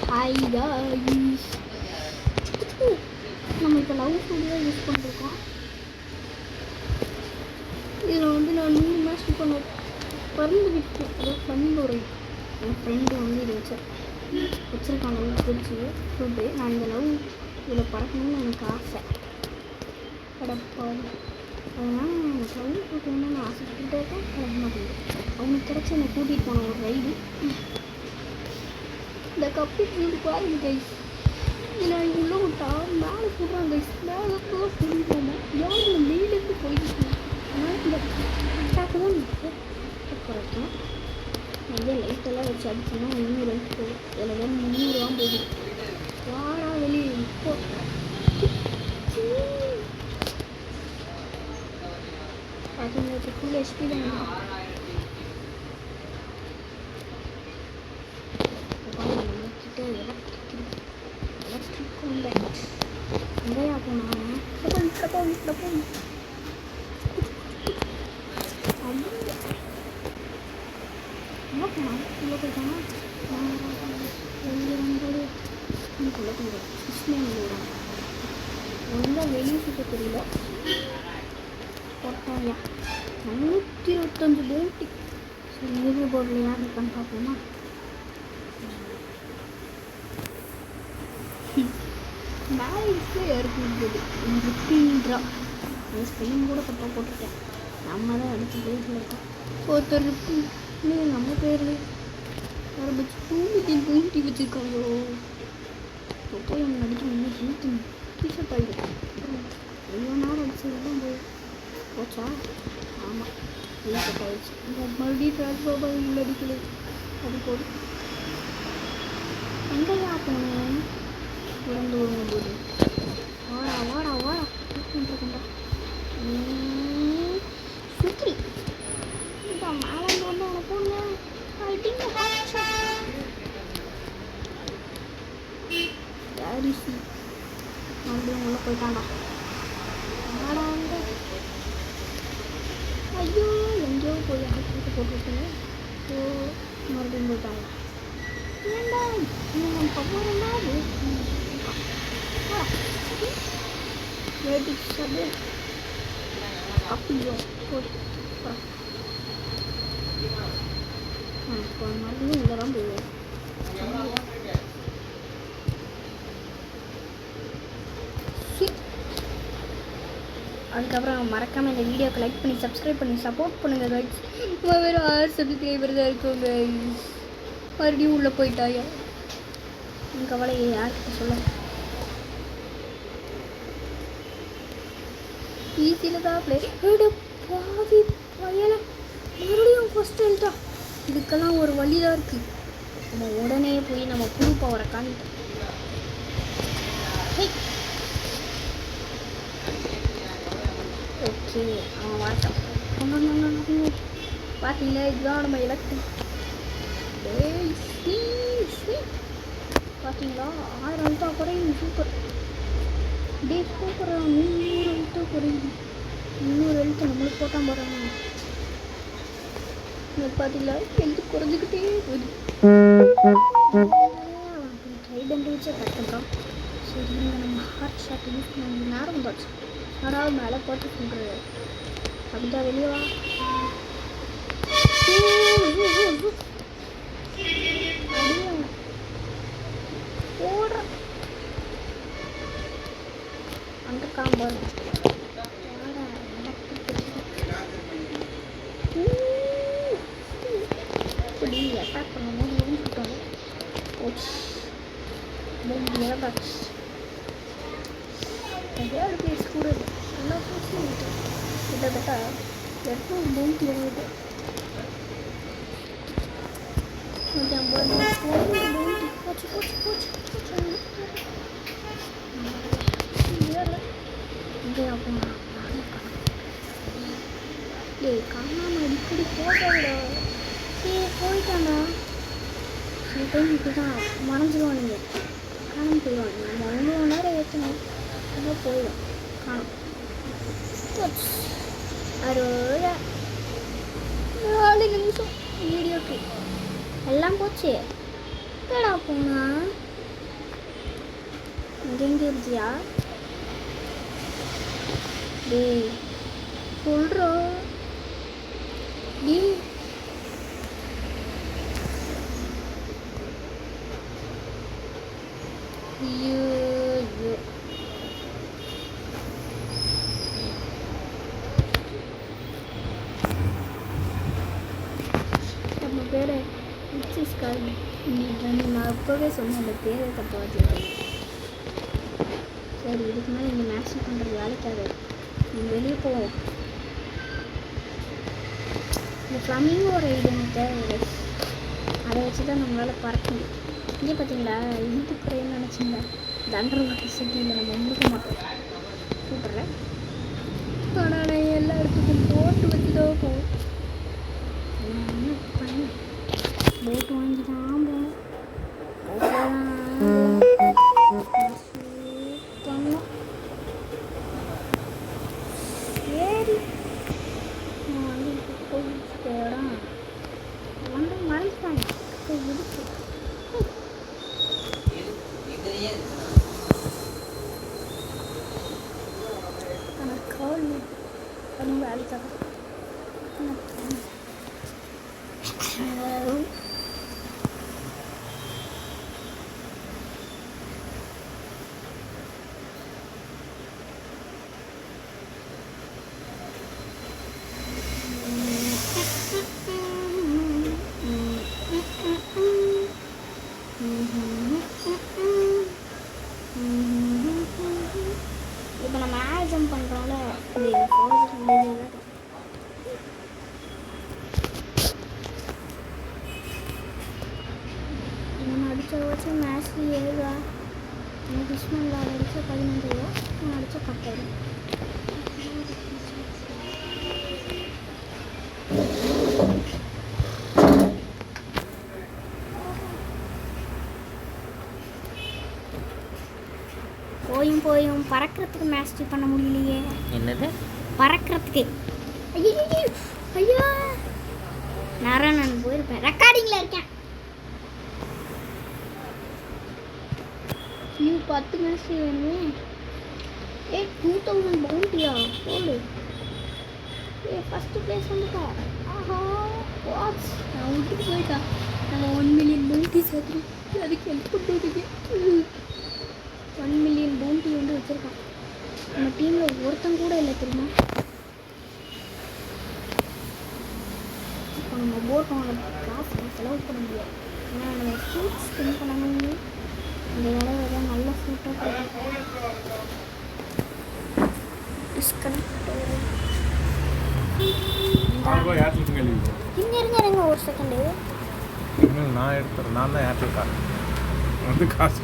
Hi guys நம்ம இப்போ love story தான் யூஸ் பண்ணிருக்கோம். இதில் வந்து நான் 3 மேட்ச் பண்ண பறந்து விட்டேன். அதாவது ஃப்ரெண்டு என் ஃப்ரெண்டு வந்து இதை வச்சுருக்காங்க பிடிச்சி ஃபுட்டு. நான் இந்த லவ் இதில் பறக்கணும்னு எனக்கு ஆசை கிடப்பா. அதனால் எனக்கு லவ் போட்டோன்னு நான் ஆசைப்பட்டுட்டே இருக்கேன். கிடக்க மாட்டேங்குது. அவனுக்கு கிடச்சி என்னை கூட்டிகிட்டு போன ஒரு ரைடு. இந்த கப்பு இது பாருங்க கைஸ். இதில் இங்கே உள்ள விட்டா மேலே போடுறாங்க கைஸ். மேலே போக சொல்லிடுவோமா யாரும் மேலேருந்து போயிட்டு ஆனால் இந்த அட்டாக்கு தான் குறைக்கும். இதே லைட்டெல்லாம் வச்சு அடிச்சோன்னா 300 லைட் போகும். இதில் வேறு 300 தான் போகுது. வாடா வெளியே இப்போ பார்த்தீங்கன்னா ஃபுல் ஹெச்பி தான். எலக்ட்ரிக் காம்பேக்ட் நிறையா போனாங்க. எங்கே போனாங்க உள்ளே போயிட்டாங்க. உள்ளே கொஞ்சம் கிருஷ்ணன் விடுறாங்க. ஒன்றும் வெளியே சுற்ற தெரியல. போட்டாயா 125 லேட்டி. சரி லீடர் போர்டில் யார் இருக்கான்னு பார்ப்போமா. மேரேஜ்க்கு யாருக்கு இருந்தது ரிப்பீன்றா. ஸ்பெயின் கூட தப்பாக போட்டுட்டேன். நம்ம தான் அடித்து பேரில் இருக்கோம். ஒருத்தர் நம்ம பேரில் ஆரம்பிச்சு 220 வச்சுருக்காங்க. இப்போ போய் அவங்க அடிக்க முன்னாடி ஹெல்த்து டீஷர்ட் ஆகிடும். எவ்வளோ நேரம் அடிச்சது தான் போச்சா. ஆமாம் டீஷர்ட் ஆகிடுச்சு. மறுபடியும் ட்ரான்ஸ்ஃபர் பண்ணி அடிக்கல. அது போதும். எங்கேயா போனேன் பிறந்து வரும்போது வாடா வாடா வாடா கொண்டா சுற்றி இதான் மேலே வந்து அவனை போங்க யாரிசி மறுபடியும் உள்ள போயிட்டான்டா. வாடா அங்கே ஐயோ எங்கேயோ போய் அடிச்சு போட்டுருக்கேன். ஸோ மறுபடியும் போயிட்டாங்க. ஏண்டா இன்னும் பவரண்டா வேடிச்சது அப்படியோ போய் மறுபடியும் இங்கே தான் போயிடுவேன். அதுக்கப்புறம் மறக்காமல் இந்த வீடியோக்கு லைக் பண்ணி சப்ஸ்கிரைப் பண்ணி சப்போர்ட் பண்ணுங்கள் கைஸ். வேறு 6 சப்ஸ்கிரைபர் தான் இருக்கும் கைஸ். மறுபடியும் உள்ளே போயிட்டாயா. என் கவலையை யார்கிட்ட சொல்ல. ஈஸியில் தான் பிளே பாதி வயலை மறுபடியும் ஃபஸ்ட் எழுத்தா. இதுக்கெல்லாம் ஒரு வழி தான் இருக்குது. நம்ம உடனே போய் நம்ம புது பவரை காணிட்டோம். ஓகே அவன் வரட்டும். பார்த்தீங்களா இதுதான் நம்ம எலக்ட்ரிக். பார்த்தீங்களா 1000 அழுத்தா குறையுது. Super day super. 300 அழுத்தா குறையுது. 300 எழுத்து நம்மளுக்கு போட்டால் போகிறாங்க. பார்த்தீங்களா எழுத்து குறைஞ்சிக்கிட்டே போகுது. ட்ரைடண்ட் வச்சு கட் பண்ணுறோம். சரி நம்ம ஹார்ட் ஷாட் யூஸ் பண்ண நேரம் வந்தாச்சு. யாராவது மேலே போட்டு பண்ணுறது அப்படிதான் வெளியே வா. போடுற அந்த காம்பர் இப்படி அட்டாக் பண்ணும்போது முடிச்சுட்டாங்க. பேஸ் கூட நல்லா போச்சு. கிட்டத்தட்ட 800 பவுண்ட் இறங்குது. 150 பவுண்ட் போச்சு போச்சு போச்சு போச்சு. இங்கே அப்போ டேய் காணாமல் அடிக்கடி போட்டாடா. சரி போயிட்டாண்டா. சில டைம் இப்படி தான் மறைஞ்சிடுவானுங்க. காணாமல் போயிடுவாங்க. நம்ம 1 மணி நேரம் ஏற்றணும். அதான் போயிடும் காணும். 4 நிமிஷம் வீடியோக்கு எல்லாம் போச்சு. எங்கடா போனா இங்கே இருக்கியா? டேய் சொல்கிறோம். டேய் ஐயோ ஐயோ. நம்ம பேர் உச்சிஸ்கால். நான் அப்போவே சொன்னேன் அந்த பேரை தப்பா வச்சுருக்கேன். சரி, இதுக்கு மேலே இங்கே மேக்ஸிங் பண்ணுறது வேலைக்காது. நீங்கள் வெளியே போவோம். இந்த ஃப்ளமிங்கோ ரைடு எனக்கு தேவை. அதை வச்சு தான் நம்மளால் பறக்க முடியும். இங்கே பார்த்தீங்களா, இனிப்பு குறைன்னு நினச்சிங்களா? இந்த அண்டர் வாட்டர் சிட்டியில் நம்ம முழுக்க மாட்டோம். கூப்பிட்றேன். ஆனால் நான் எல்லா இடத்துக்கும் போட்டு வச்சு தான் போவோம். என்ன பண்ண போட்டு வாங்கி தான் போகணும். சரி, நான் வந்து இப்போ போயிடும் வந்து மறைச்சிட்டாங்க. இருக்கு ஆனால் கால் ரொம்ப வேலைக்காக இப்போ நம்ம ஆட் ஜம்ப் பண்ணுறோம்ல, இந்த நம்ம அடித்த வச்சு மேட்ச்லி 7 ரூபா, நம்ம டிஸ்மனில் அடித்தா 15 ரூபா, நான் அடித்தா 10 ரூபா. போயும் பறக்கிறதுக்கு மேஸ்ட்ரி பண்ண முடியலையே. என்னது பறக்கிறதுக்கு? ஐயோ ஐயோ, நேரம் நான் போயிருப்பேன். ரெக்கார்டிங்கில் இருக்கேன். 10 மேஸ்ட்ரி வேணுமே. 2000 பவுண்டியா போடு. ஃபஸ்ட்டு ப்ளேஸ் வந்துட்டா. ஆஹா வாட்ஸ், நான் விட்டுட்டு போயிட்டா. நம்ம 1 மில்லியன் பவுண்டி சேர்த்துரும். அதுக்கு ஹெல்ப் பண்ணுறதுக்கு 1 மில்லியன் பவுண்டி வந்து வச்சுருக்கான். நம்ம டீமில் ஒருத்தன் கூட இல்லை தெரியுமா? இப்போ நம்ம போட் வாங்க காசு செலவு பண்ண முடியாது. ஏன்னா நம்ம ஃப்ரூட்ஸ் ஸ்பின் பண்ணணும். இந்த இடம் தான் நல்ல ஃப்ரூட்டாக டிஸ்கனெக்ட். இங்கே இருங்க ஒரு செகண்டு. நான் எடுத்துறேன். நான் தான் ஏர்டெல் கார்டு வந்து காசு